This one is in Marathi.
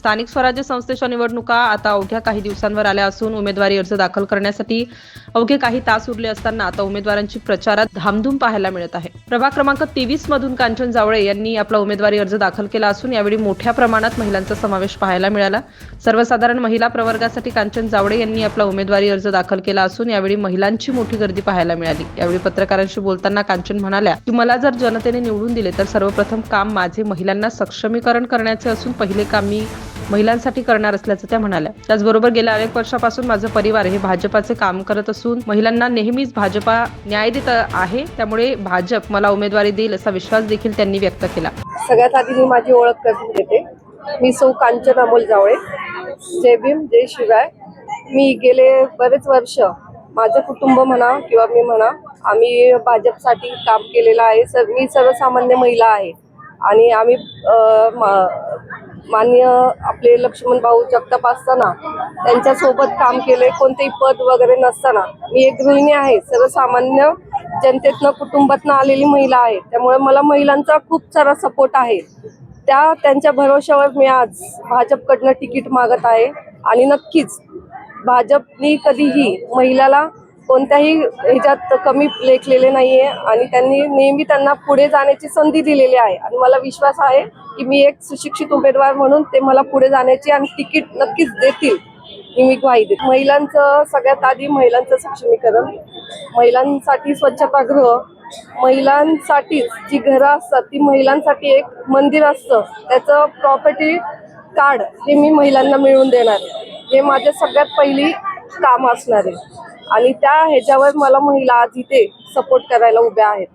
स्थानिक स्वराज्य संस्थेच्या निवडणुका आता अवघ्या काही दिवसांवर आल्या असून उमेदवारी अर्ज दाखल करण्यासाठी अवघे काही तास उरले असताना आता उमेदवारांची प्रचारात धामधूम पाहायला मिळत आहे। प्रभाग क्रमांक 23 मधून कांचन जावळे यांनी आपला उमेदवारी अर्ज दाखल केला असून यावेळी मोठ्या प्रमाणात महिलांचा समावेश पाहायला मिळाला। सर्वसाधारण महिला प्रवर्गासाठी कांचन जावळे यांनी आपला उमेदवारी अर्ज दाखल केला असून यावेळी महिलांची मोठी गर्दी पाहायला मिळाली। यावेळी पत्रकारांशी बोलताना कांचन म्हणाल्या की मला जर जनतेने निवडून दिले तर सर्वप्रथम काम माझे महिलांना सक्षमीकरण करण्याचे असून पहिले काम मी महिलांसाठी करणार असल्याचं त्या म्हणाल्या। त्याचबरोबर गेल्या अनेक वर्षापासून माझं परिवार हे भाजपाचे काम करत असून महिलांना नेहमीच भाजपा न्याय देत आहे, त्यामुळे भाजप मला उमेदवारी देईल असा विश्वास देखील त्यांनी व्यक्त केला। सगळ्यात आधी मी माझी ओळख करून देते। मी सौ कांचन अमोल जावळे। जय भीम जय शिवराय। मी गेले बरेच वर्ष माझं कुटुंब म्हणा किंवा मी म्हणा आम्ही भाजपसाठी काम केलेलं आहे। मी सर्वसामान्य महिला आहे आणि आम्ही माननीय आपले लक्ष्मण भाऊ जगताप असताना त्यांच्यासोबत काम केले। कोणतेही पद वगैरे नसताना मी एक गृहिणी आहे, सर्वसामान्य जनतेतनं कुटुंबातनं आलेली महिला आहे, त्यामुळे मला महिलांचा खूप सारा सपोर्ट आहे। त्यांच्या भरोश्यावर मी आज भाजपकडनं तिकीट मागत आहे आणि नक्कीच भाजपनी कधीही महिलाला कोणत्याही ह्याच्यात कमी लेखलेले नाहीये आणि त्यांनी नेहमी त्यांना पुढे जाण्याची संधी दिलेली आहे आणि मला विश्वास आहे की मी एक सुशिक्षित उमेदवार म्हणून ते मला पुढे जाण्याची आणि तिकीट नक्कीच देतील ही मी ग्वाही देते। महिलांचं सगळ्यात आधी महिलांचं सक्षमीकरण, महिलांसाठी स्वच्छतागृह, महिलांसाठी जी घरं असतात ती महिलांसाठी एक मंदिर असतं त्याचं प्रॉपर्टी कार्ड हे मी महिलांना मिळवून देणार आहे। हे माझे सगळ्यात पहिली काम असणार आहे आणि त्या ह्याच्यावर मला महिला आज इथे सपोर्ट करायला उभ्या आहेत।